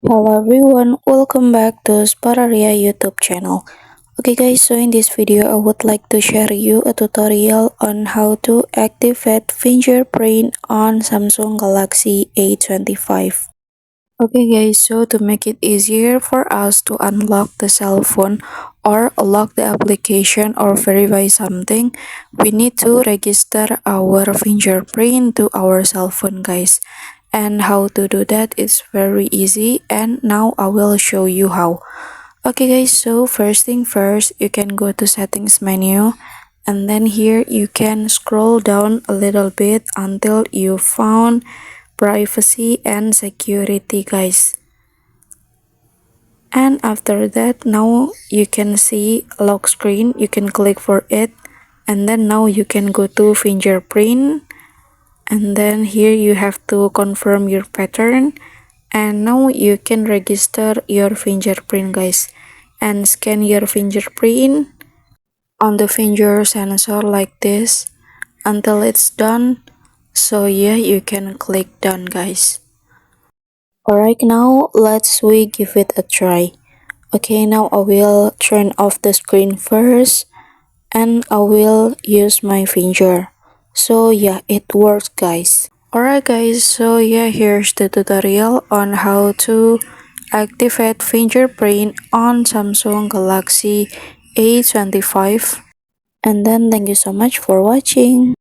Hello everyone, welcome back to Spararia YouTube channel. Okay guys, so in this video I would like to share you a tutorial on how to activate fingerprint on Samsung Galaxy A25. Okay guys, so to make it easier for us to unlock the cell phone or lock the application or verify something, we need to register our fingerprint to our cell phone guys. And how to do that is very easy, and now I will show you how. Okay guys, so first thing first, you can go to settings menu, and then here you can scroll down a little bit until you found privacy and security guys. And after that, now you can see lock screen, you can click for it, and then now you can go to fingerprint, and then here you have to confirm your pattern, and now you can register your fingerprint guys, and scan your fingerprint on the finger sensor like this until it's done. So yeah, you can click done guys. Alright, now we give it a try. Okay, now I will turn off the screen first, and I will use my finger. So yeah, it works guys. Alright guys, so yeah, here's the tutorial on how to activate fingerprint on Samsung Galaxy A25. And then thank you so much for watching.